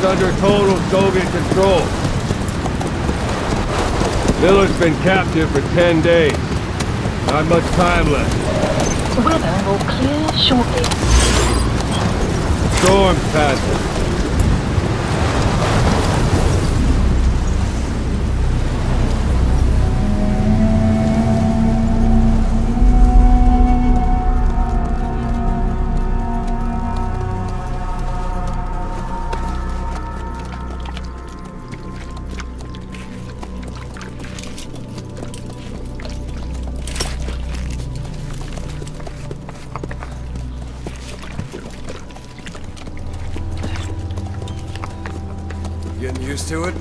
under total Soviet control. Miller's been captive for 10 days. Not much time left. Weather will clear shortly. Storm's passing. Getting used to it?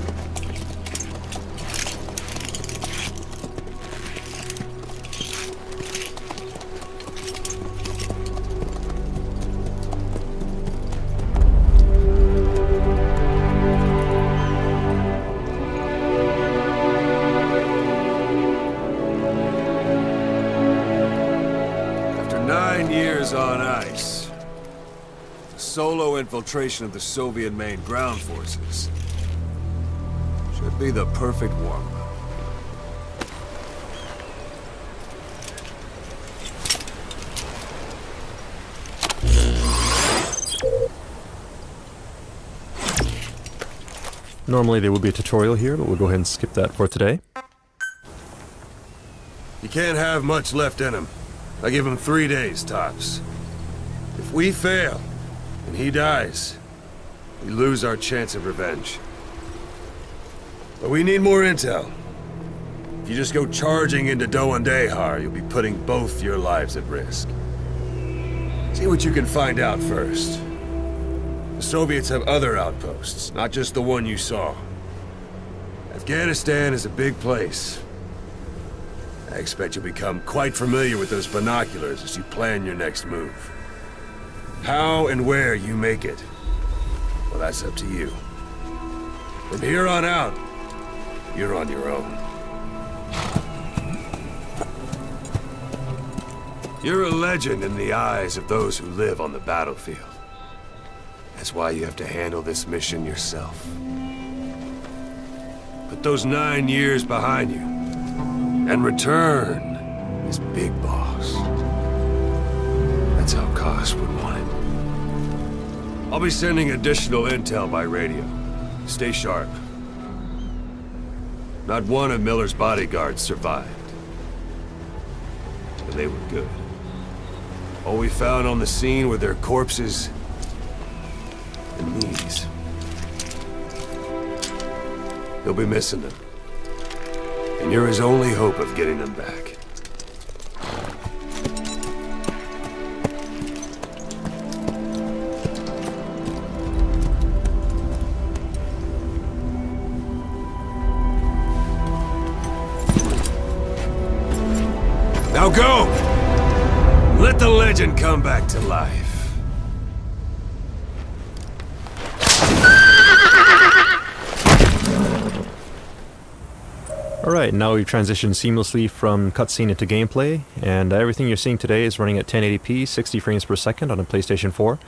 After 9 years on ice, the solo infiltration of the Soviet main ground forces should be the perfect warm-up. Normally there would be a tutorial here, but we'll go ahead and skip that for today. You can't have much left in him. I give him 3 days, tops. If we fail, and he dies, we lose our chance of revenge. But we need more intel. If you just go charging into Dehar, you'll be putting both your lives at risk. See what you can find out first. The Soviets have other outposts, not just the one you saw. Afghanistan is a big place. I expect you'll become quite familiar with those binoculars as you plan your next move. How and where you make it, well, that's up to you. From here on out, you're on your own. You're a legend in the eyes of those who live on the battlefield. That's why you have to handle this mission yourself. Put those 9 years behind you, and return as Big Boss. That's how Koss would want it. I'll be sending additional intel by radio. Stay sharp. Not one of Miller's bodyguards survived. And they were good. All we found on the scene were their corpses and knees. He'll be missing them. And you're his only hope of getting them back. Now go! Let the legend come back to life. Alright, now we've transitioned seamlessly from cutscene into gameplay, and everything you're seeing today is running at 1080p, 60 frames per second on a PlayStation 4.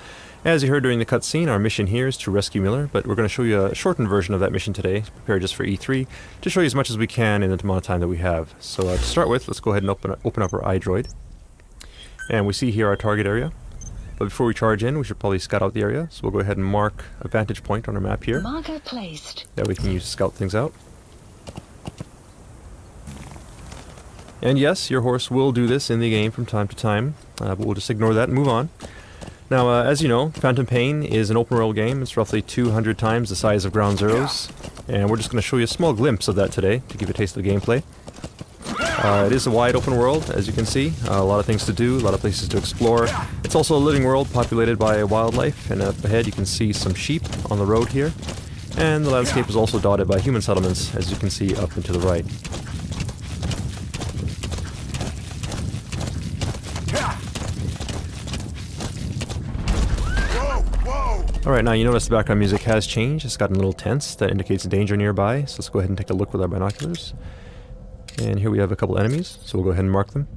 As you heard during the cutscene, our mission here is to rescue Miller, but we're going to show you a shortened version of that mission today, prepared just for E3, to show you as much as we can in the amount of time that we have. So to start with, let's go ahead and open up our iDroid. And we see here our target area. But before we charge in, we should probably scout out the area, so we'll go ahead and mark a vantage point on our map here. Marker placed. That we can use to scout things out. And yes, your horse will do this in the game from time to time, but we'll just ignore that and move on. Now, as you know, Phantom Pain is an open world game. It's roughly 200 times the size of Ground Zeroes, and we're just going to show you a small glimpse of that today to give you a taste of the gameplay. It is a wide open world, as you can see. A lot of things to do, a lot of places to explore. It's also a living world populated by wildlife, and up ahead you can see some sheep on the road here. And the landscape is also dotted by human settlements, as you can see up and to the right. Alright, now you notice the background music has changed. It's gotten a little tense. That indicates danger nearby. So let's go ahead and take a look with our binoculars. And here we have a couple enemies, so we'll go ahead and mark them.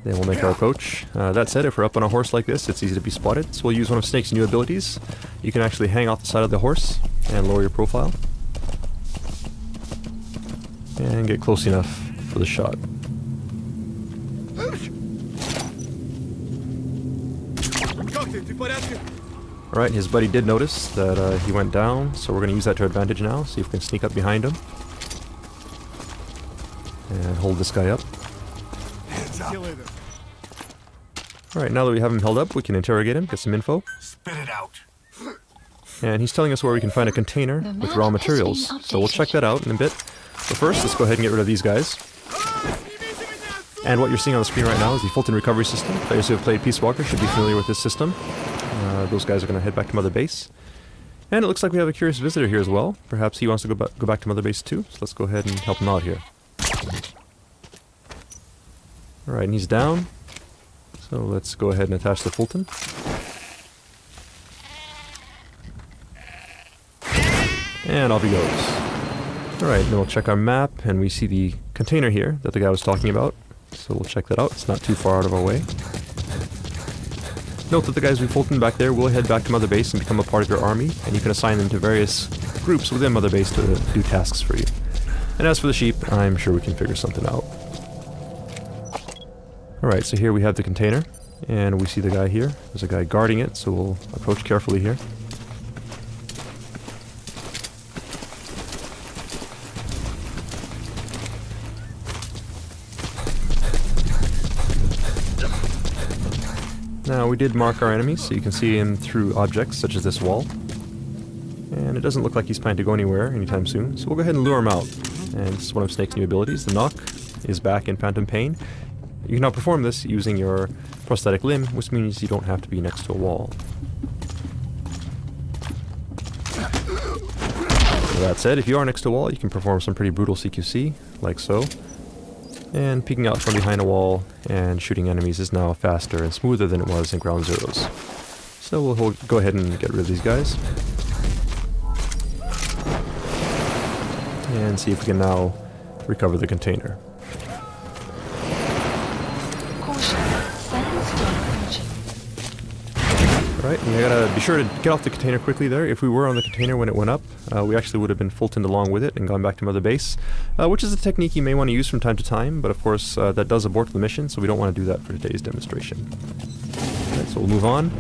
Then we'll make our approach. That said, if we're up on a horse like this, it's easy to be spotted, so we'll use one of Snake's new abilities. You can actually hang off the side of the horse and lower your profile. And get close enough for the shot. Alright, his buddy did notice that he went down, so we're going to use that to our advantage now. See if we can sneak up behind him. And hold this guy up. Alright, now that we have him held up, we can interrogate him, get some info. Spit it out. And he's telling us where we can find a container with raw materials. So we'll check that out in a bit. But first, let's go ahead and get rid of these guys. And what you're seeing on the screen right now is the Fulton recovery system. Players who have played Peace Walker should be familiar with this system. Those guys are going to head back to Mother Base. And it looks like we have a curious visitor here as well. Perhaps he wants to go back to Mother Base too. So let's go ahead and help him out here. Alright, and he's down. So let's go ahead and attach the Fulton. And off he goes. Alright, then we'll check our map, and we see the container here that the guy was talking about. So we'll check that out. It's not too far out of our way. Note that the guys we Fulton back there will head back to Mother Base and become a part of your army, and you can assign them to various groups within Mother Base to do tasks for you. And as for the sheep, I'm sure we can figure something out. Alright, so here we have the container, and we see the guy here. There's a guy guarding it, so we'll approach carefully here. Now, we did mark our enemies, so you can see him through objects such as this wall. And it doesn't look like he's planning to go anywhere anytime soon, so we'll go ahead and lure him out. And this is one of Snake's new abilities. The knock is back in Phantom Pain. You can now perform this using your prosthetic limb, which means you don't have to be next to a wall. So that said, if you are next to a wall, you can perform some pretty brutal CQC, like so. And peeking out from behind a wall and shooting enemies is now faster and smoother than it was in Ground Zeroes. So we'll go ahead and get rid of these guys. And see if we can now recover the container. Alright, we gotta be sure to get off the container quickly there. If we were on the container when it went up, we actually would have been Fultoned along with it and gone back to Mother Base, which is a technique you may want to use from time to time, but of course that does abort the mission, so we don't want to do that for today's demonstration. Alright, so we'll move on.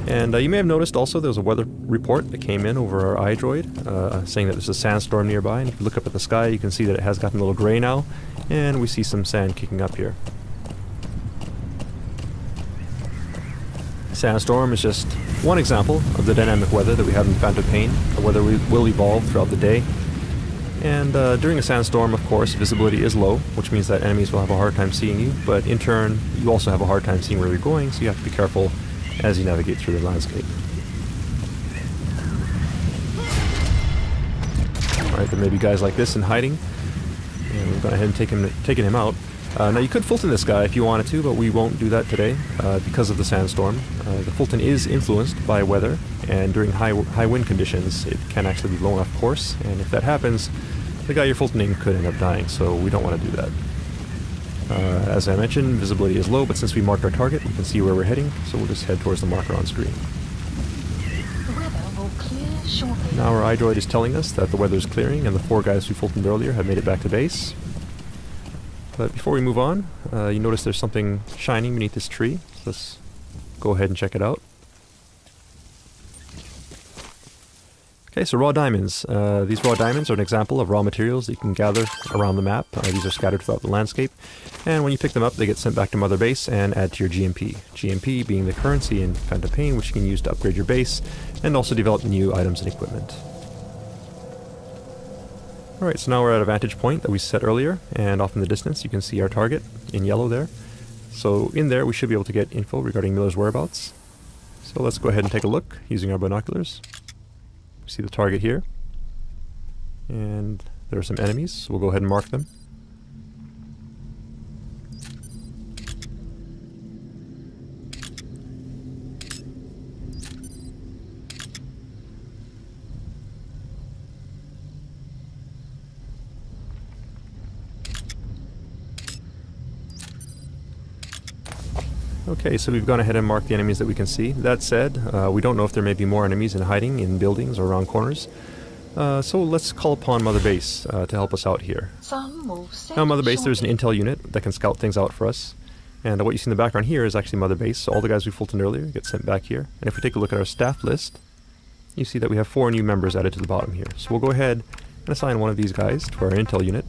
And you may have noticed also there was a weather report that came in over our iDroid, saying that there's a sandstorm nearby, and if you look up at the sky you can see that it has gotten a little gray now, and we see some sand kicking up here. Sandstorm is just one example of the dynamic weather that we have in Phantom Pain. The weather will evolve throughout the day. And during a sandstorm, of course, visibility is low, which means that enemies will have a hard time seeing you, but in turn, you also have a hard time seeing where you're going, so you have to be careful as you navigate through the landscape. Alright, there may be guys like this in hiding, and we've gone ahead and taken him out. Now you could Fulton this guy if you wanted to, but we won't do that today because of the sandstorm. The Fulton is influenced by weather, and during high wind conditions it can actually be blown off course, and if that happens, the guy you're Fultoning could end up dying, so we don't want to do that. As I mentioned, visibility is low, but since we marked our target, we can see where we're heading, so we'll just head towards the marker on screen. The weather will clear shortly. Now our iDroid is telling us that the weather is clearing, and the 4 guys we Fultoned earlier have made it back to base. But before we move on, you notice there's something shining beneath this tree. So let's go ahead and check it out. Okay, so raw diamonds. These raw diamonds are an example of raw materials that you can gather around the map. These are scattered throughout the landscape. And when you pick them up, they get sent back to Mother Base and add to your GMP. GMP being the currency in Phantom Pain, which you can use to upgrade your base and also develop new items and equipment. Alright, so now we're at a vantage point that we set earlier, and off in the distance you can see our target in yellow there. So in there we should be able to get info regarding Miller's whereabouts. So let's go ahead and take a look using our binoculars. See the target here, and there are some enemies, so we'll go ahead and mark them. Okay, so we've gone ahead and marked the enemies that we can see. That said, we don't know if there may be more enemies in hiding in buildings or around corners. So let's call upon Mother Base to help us out here. Now, Mother Base, there's an intel unit that can scout things out for us. And what you see in the background here is actually Mother Base. So all the guys we fultoned earlier get sent back here. And if we take a look at our staff list, you see that we have 4 new members added to the bottom here. So we'll go ahead and assign one of these guys to our intel unit.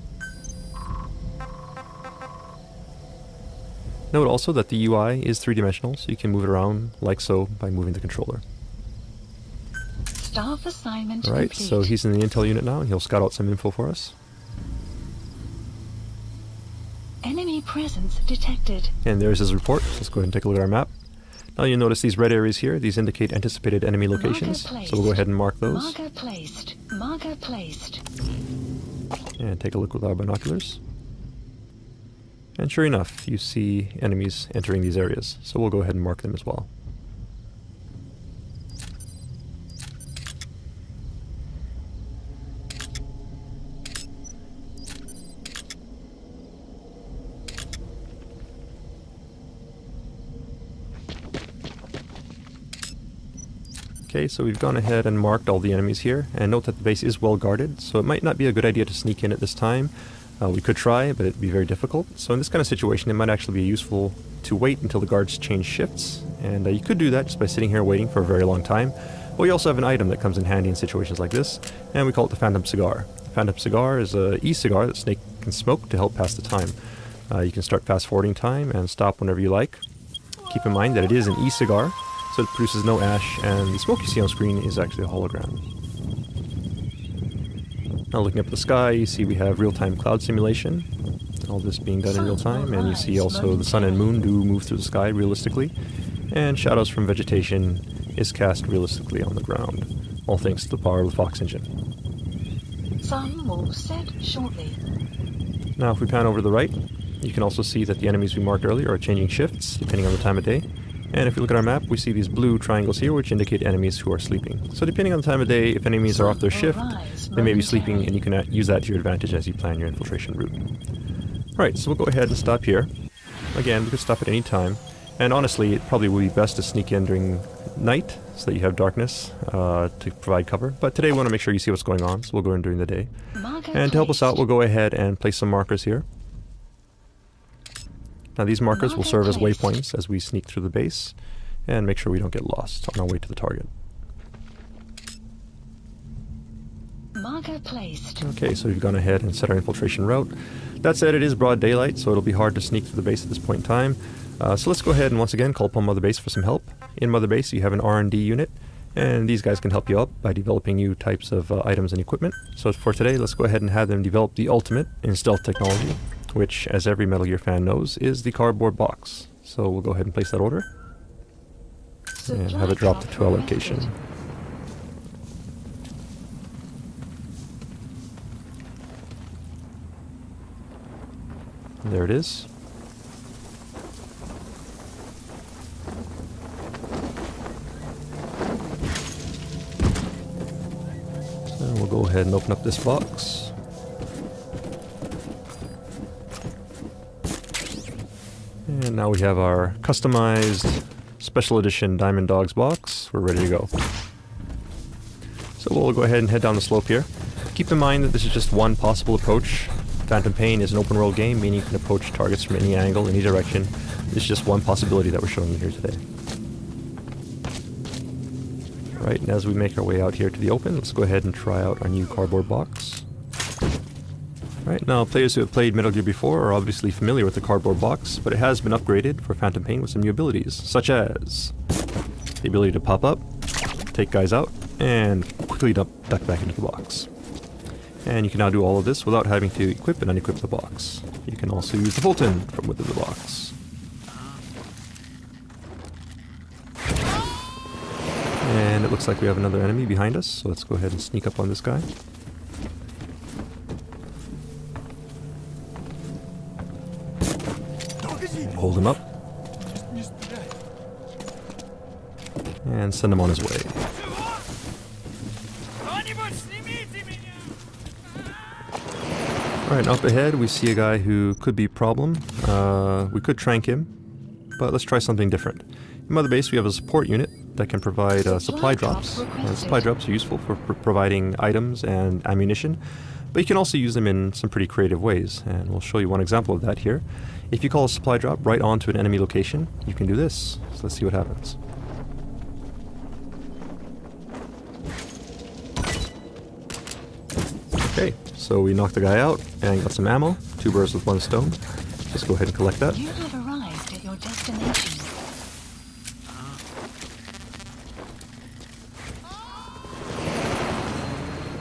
Note also that the UI is 3-dimensional, so you can move it around like so by moving the controller. Staff assignment Alright, complete. so he's in the intel unit now, and he'll scout out some info for us. Enemy presence detected. And there's his report. Let's go ahead and take a look at our map. Now you'll notice these red areas here. These indicate anticipated enemy locations. So we'll go ahead and mark those. Marker placed. Marker placed. And take a look with our binoculars. And sure enough, you see enemies entering these areas. So we'll go ahead and mark them as well. Okay, so we've gone ahead and marked all the enemies here, and note that the base is well guarded, so it might not be a good idea to sneak in at this time. We could try, but it'd be very difficult. So in this kind of situation, it might actually be useful to wait until the guards change shifts, and you could do that just by sitting here waiting for a very long time. But we also have an item that comes in handy in situations like this, and we call it the Phantom Cigar. The Phantom Cigar is an e-cigar that Snake can smoke to help pass the time. You can start fast-forwarding time and stop whenever you like. Keep in mind that it is an e-cigar, so it produces no ash, and the smoke you see on screen is actually a hologram. Now looking up at the sky, you see we have real-time cloud simulation. All this being done in real time, and you see also the sun and moon do move through the sky realistically, and shadows from vegetation is cast realistically on the ground, all thanks to the power of the Fox engine. Sun will set shortly. Now if we pan over to the right, you can also see that the enemies we marked earlier are changing shifts depending on the time of day. And if you look at our map, we see these blue triangles here, which indicate enemies who are sleeping. So depending on the time of day, if enemies are off their shift, they may be sleeping, and you can use that to your advantage as you plan your infiltration route. Alright, so we'll go ahead and stop here. Again, we could stop at any time. And honestly, it probably would be best to sneak in during night, so that you have darkness to provide cover. But today we want to make sure you see what's going on, so we'll go in during the day. And to help us out, we'll go ahead and place some markers here. Now these markers will serve as waypoints as we sneak through the base and make sure we don't get lost on our way to the target. Marker placed. Okay, so we've gone ahead and set our infiltration route. That said, it is broad daylight, so it'll be hard to sneak through the base at this point in time. So let's go ahead and once again call upon Mother Base for some help. In Mother Base you have an R&D unit, and these guys can help you out by developing new types of items and equipment. So for today, let's go ahead and have them develop the ultimate in stealth technology, which, as every Metal Gear fan knows, is the cardboard box. So we'll go ahead and place that order, and have it dropped to our location. And there it is. So we'll go ahead and open up this box. And now we have our customized special edition Diamond Dogs box. We're ready to go. So we'll go ahead and head down the slope here. Keep in mind that this is just one possible approach. Phantom Pain is an open world game, meaning you can approach targets from any angle, any direction. It's just one possibility that we're showing you here today. Right, and as we make our way out here to the open, let's go ahead and try out our new cardboard box. Right, now players who have played Metal Gear before are obviously familiar with the cardboard box, but it has been upgraded for Phantom Pain with some new abilities, such as the ability to pop up, take guys out, and quickly duck back into the box. And you can now do all of this without having to equip and unequip the box. You can also use the Fulton from within the box. And it looks like we have another enemy behind us, so let's go ahead and sneak up on this guy. And hold him up. And send him on his way. Alright, up ahead we see a guy who could be a problem. We could trank him, but let's try something different. In Mother Base we have a support unit that can provide supply drops. Supply drops are useful for providing items and ammunition, but you can also use them in some pretty creative ways, and we'll show you one example of that here. If you call a supply drop right onto an enemy location, you can do this. So let's see what happens. Okay, so we knocked the guy out and got some ammo. 2 birds with 1 stone. Let's go ahead and collect that. You have arrived at your destination.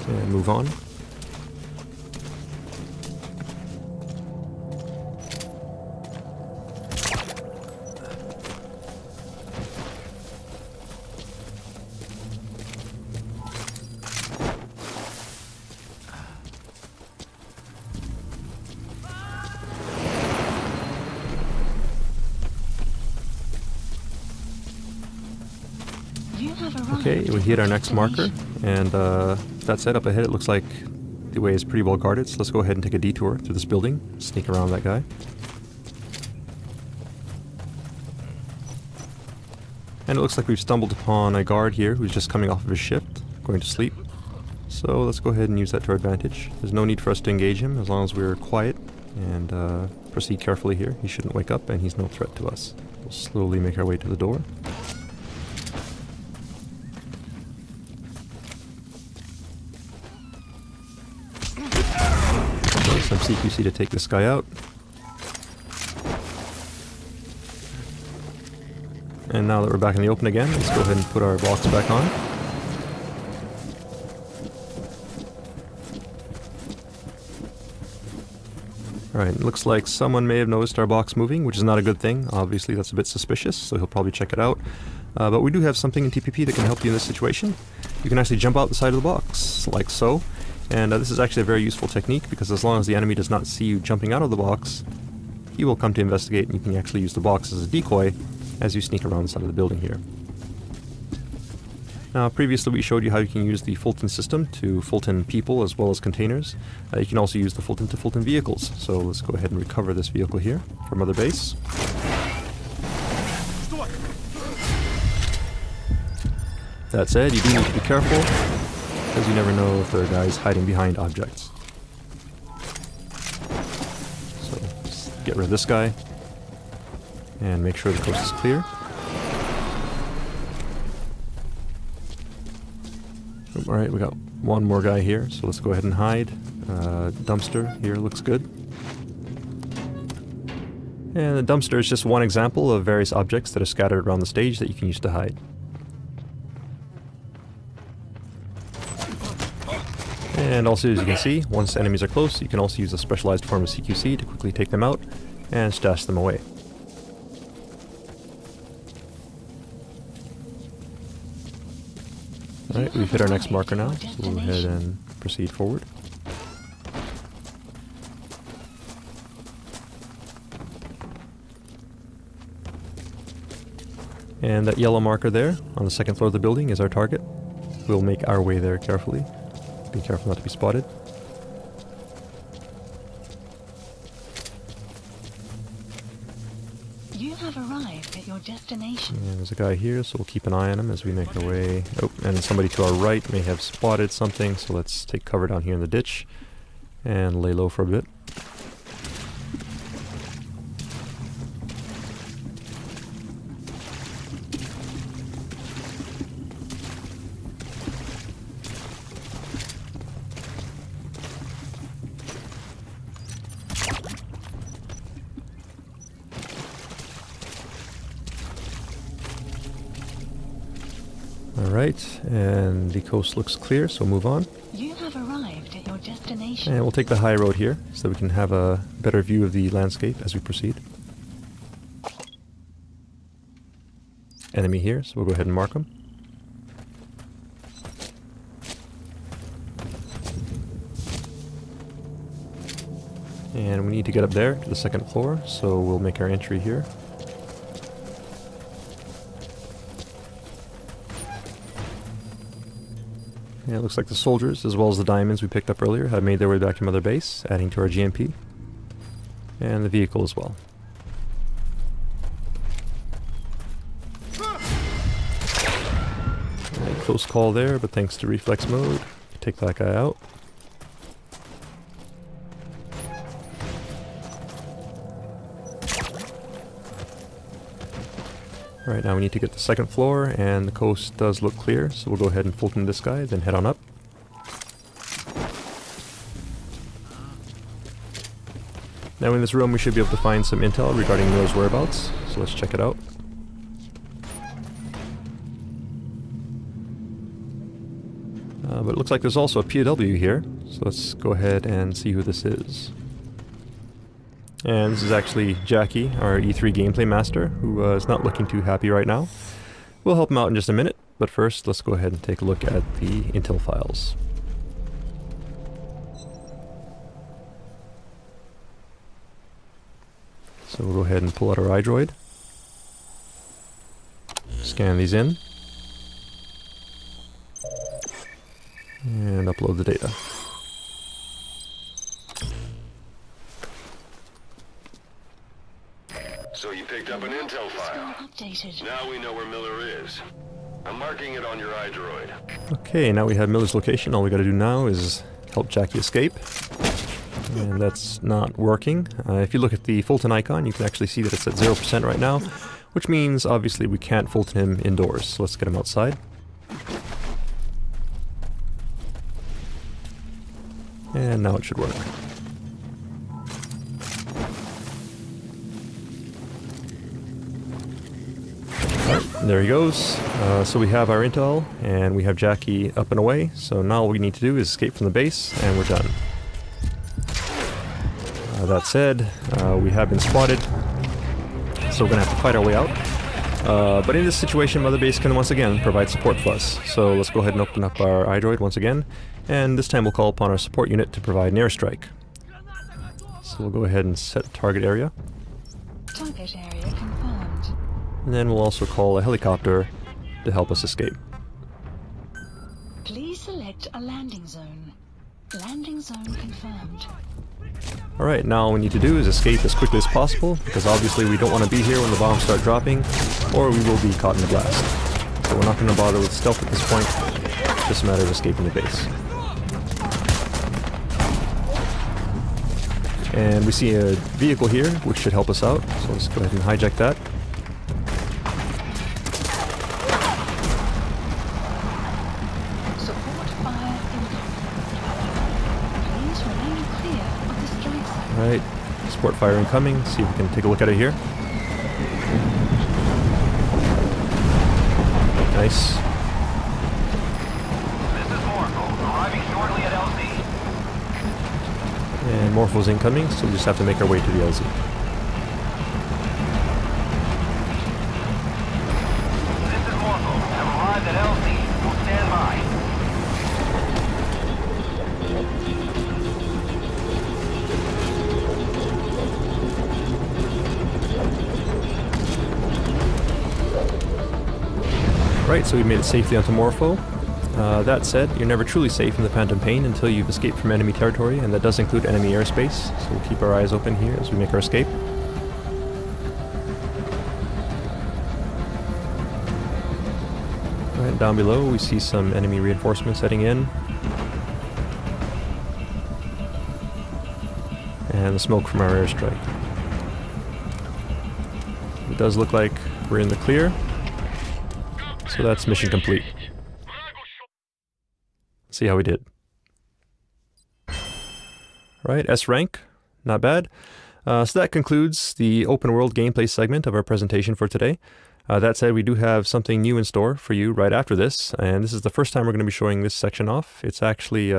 And move on. Okay, we hit our next marker, and that set up ahead, it looks like the way is pretty well guarded, so let's go ahead and take a detour through this building, sneak around that guy. And it looks like we've stumbled upon a guard here who's just coming off of his shift, going to sleep. So let's go ahead and use that to our advantage. There's no need for us to engage him as long as we're quiet and proceed carefully here. He shouldn't wake up and he's no threat to us. We'll slowly make our way to the door. Some CQC to take this guy out. And now that we're back in the open again, let's go ahead and put our box back on. Alright, looks like someone may have noticed our box moving, which is not a good thing. Obviously that's a bit suspicious, so he'll probably check it out. But we do have something in TPP that can help you in this situation. You can actually jump out the side of the box, like so. And this is actually a very useful technique, because as long as the enemy does not see you jumping out of the box, he will come to investigate, and you can actually use the box as a decoy as you sneak around the side of the building here. Now, previously we showed you how you can use the Fulton system to Fulton people as well as containers. You can also use the Fulton to Fulton vehicles. So let's go ahead and recover this vehicle here from Mother Base. That said, you do need to be careful, because you never know if there are guys hiding behind objects. So, just get rid of this guy, and make sure the coast is clear. Alright, we got one more guy here, so let's go ahead and hide. Dumpster here looks good. And the dumpster is just one example of various objects that are scattered around the stage that you can use to hide. And also, as you can see, once enemies are close, you can also use a specialized form of CQC to quickly take them out and stash them away. Alright, we've hit our next marker now, so we'll go ahead and proceed forward. And that yellow marker there, on the second floor of the building, is our target. We'll make our way there carefully. Be careful not to be spotted. You have arrived at your destination. And there's a guy here, so we'll keep an eye on him as we make our way. Oh, and somebody to our right may have spotted something, so let's take cover down here in the ditch and lay low for a bit. Alright, and the coast looks clear, so move on. You have arrived at your destination. And we'll take the high road here, so we can have a better view of the landscape as we proceed. Enemy here, so we'll go ahead and mark them. And we need to get up there to the second floor, so we'll make our entry here. Yeah, it looks like the soldiers, as well as the diamonds we picked up earlier, have made their way back to Mother Base, adding to our GMP. And the vehicle as well. close call there, but thanks to reflex mode, take that guy out. Alright, now we need to get the second floor, and the coast does look clear, so we'll go ahead and Fulton this guy, then head on up. Now in this room we should be able to find some intel regarding Miller's whereabouts, so let's check it out. But it looks like there's also a POW here, so let's go ahead and see who this is. And this is actually Jackie, our E3 gameplay master, who is not looking too happy right now. We'll help him out in just a minute, but first let's go ahead and take a look at the intel files. So we'll go ahead and pull out our iDroid, scan these in, and upload the data. So you picked up an intel file. Updated. Now we know where Miller is. I'm marking it on your iDroid. Okay, now we have Miller's location. All we gotta do now is help Jackie escape. And that's not working. If you look at the Fulton icon, you can actually see that it's at 0% right now, which means obviously we can't Fulton him indoors. So let's get him outside. And now it should work. There he goes. So we have our intel, and we have Jackie up and away. So now all we need to do is escape from the base, and we're done. That said, we have been spotted, so we're going to have to fight our way out. But in this situation, Mother Base can once again provide support for us. So let's go ahead and open up our iDroid once again, and this time we'll call upon our support unit to provide an airstrike. So we'll go ahead and set the target area. Target area confirmed. And then we'll also call a helicopter to help us escape. Please select a landing zone. Landing zone confirmed. Alright, now all we need to do is escape as quickly as possible, because obviously we don't want to be here when the bombs start dropping, or we will be caught in the blast. So we're not going to bother with stealth at this point, it's just a matter of escaping the base. And we see a vehicle here, which should help us out, so let's go ahead and hijack that. Support fire incoming. Please remain clear of the strike zone. Alright, support fire incoming, see if we can take a look at it here. Nice. This is Morpho, arriving shortly at LZ. And Morpho's incoming, so we just have to make our way to the LZ. This is Morpho, have arrived at LZ. We'll stand by. Right, so we made it safely onto Morpho. That said, you're never truly safe in the Phantom Pain until you've escaped from enemy territory, and that does include enemy airspace, so we'll keep our eyes open here as we make our escape. Right, down below we see some enemy reinforcements heading in. And the smoke from our airstrike. It does look like we're in the clear. So that's mission complete. See how we did. Right, S rank, not bad. So that concludes the open world gameplay segment of our presentation for today. That said, we do have something new in store for you right after this, and this is the first time we're going to be showing this section off. It's actually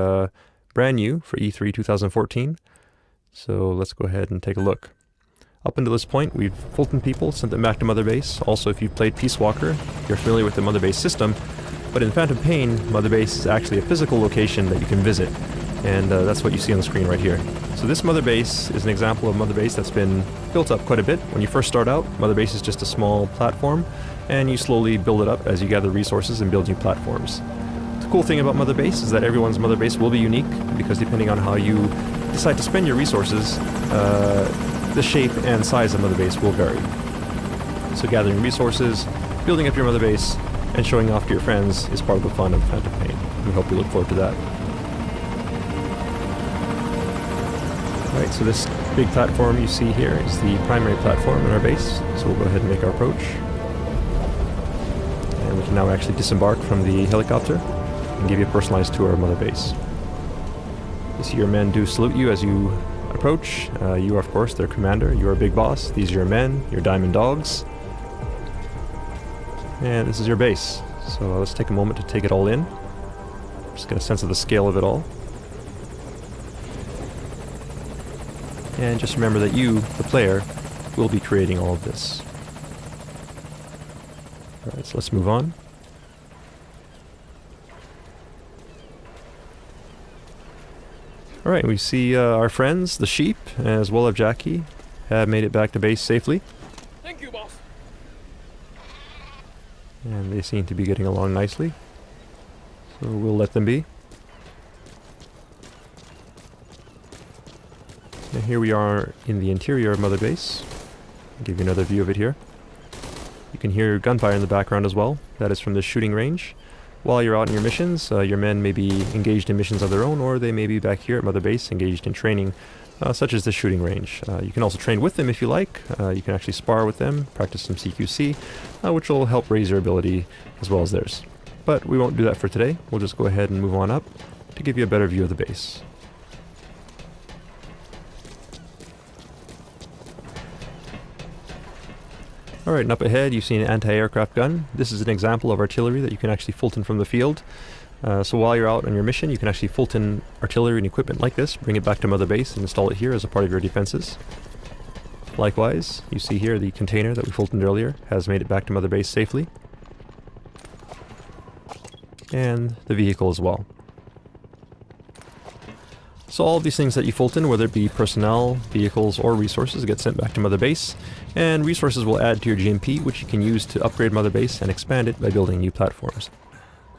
brand new for E3 2014. So let's go ahead and take a look. Up until this point, we've Fulton people, sent them back to Mother Base. Also, if you've played Peace Walker, you're familiar with the Mother Base system. But in Phantom Pain, Mother Base is actually a physical location that you can visit. And that's what you see on the screen right here. So this Mother Base is an example of Mother Base that's been built up quite a bit. When you first start out, Mother Base is just a small platform, and you slowly build it up as you gather resources and build new platforms. The cool thing about Mother Base is that everyone's Mother Base will be unique, because depending on how you decide to spend your resources, the shape and size of Mother Base will vary. So gathering resources, building up your Mother Base, and showing off to your friends is part of the fun of Phantom Pain. We hope you look forward to that. Alright, so this big platform you see here is the primary platform in our base, so we'll go ahead and make our approach. And we can now actually disembark from the helicopter and give you a personalized tour of Mother Base. You see your men do salute you as you approach. You are, of course, their commander. You are Big Boss. These are your men, your diamond dogs. And this is your base. So let's take a moment to take it all in. Just get a sense of the scale of it all. And just remember that you, the player, will be creating all of this. Alright, so let's move on. Alright, we see our friends, the sheep, as well as Jackie, have made it back to base safely. Thank you, boss. And they seem to be getting along nicely. So we'll let them be. And here we are in the interior of Mother Base. I'll give you another view of it here. You can hear gunfire in the background as well. That is from the shooting range. While you're out on your missions, your men may be engaged in missions of their own, or they may be back here at Mother Base engaged in training, such as the shooting range. You can also train with them if you like. You can actually spar with them, practice some CQC, which will help raise your ability as well as theirs. But we won't do that for today. We'll just go ahead and move on up to give you a better view of the base. Alright, and up ahead you see an anti-aircraft gun. This is an example of artillery that you can actually Fulton from the field. So while you're out on your mission, you can actually Fulton artillery and equipment like this, bring it back to Mother Base and install it here as a part of your defenses. Likewise, you see here the container that we Fultoned earlier has made it back to Mother Base safely. And the vehicle as well. So all of these things that you Fulton, whether it be personnel, vehicles, or resources, get sent back to Mother Base, and resources will add to your GMP, which you can use to upgrade Mother Base and expand it by building new platforms.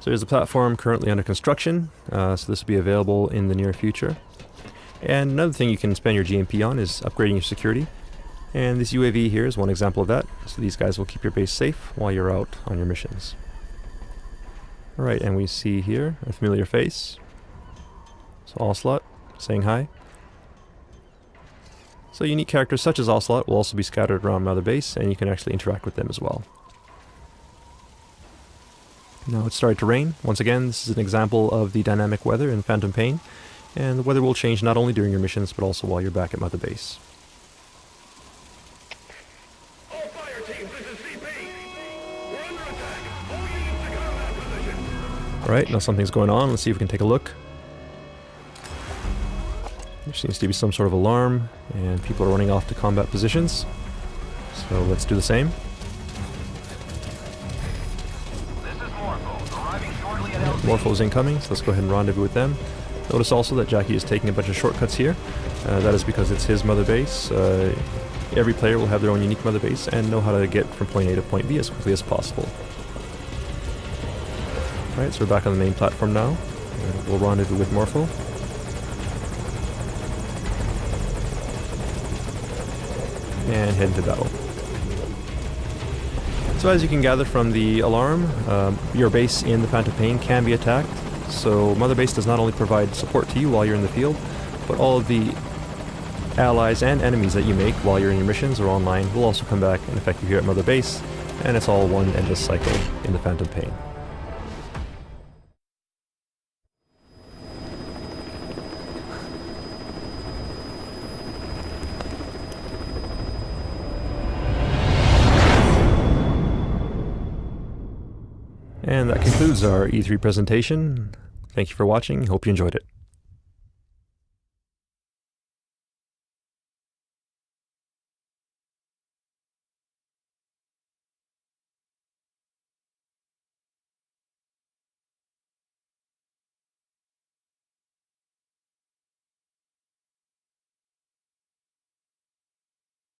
So there's a platform currently under construction, so this will be available in the near future. And another thing you can spend your GMP on is upgrading your security, and this UAV here is one example of that, so these guys will keep your base safe while you're out on your missions. Alright, and we see here a familiar face. So Ocelot, saying hi. So unique characters such as Ocelot will also be scattered around Mother Base, and you can actually interact with them as well. Now it's started to rain. Once again, this is an example of the dynamic weather in Phantom Pain, and the weather will change not only during your missions, but also while you're back at Mother Base. All fire teams, this is CP. We're under attack. All units to combat position. Alright, now something's going on. Let's see if we can take a look. There seems to be some sort of alarm, and people are running off to combat positions. So let's do the same. This is Morpho, arriving shortly at LZ. Morpho's incoming, so let's go ahead and rendezvous with them. Notice also that Jackie is taking a bunch of shortcuts here. That is because it's his Mother Base. Every player will have their own unique Mother Base and know how to get from point A to point B as quickly as possible. Alright, so we're back on the main platform now. We'll rendezvous with Morpho. And head into battle. So as you can gather from the alarm, your base in the Phantom Pain can be attacked. So Mother Base does not only provide support to you while you're in the field, but all of the allies and enemies that you make while you're in your missions or online will also come back and affect you here at Mother Base, and it's all one endless cycle in the Phantom Pain. And that concludes our E3 presentation. Thank you for watching. Hope you enjoyed it.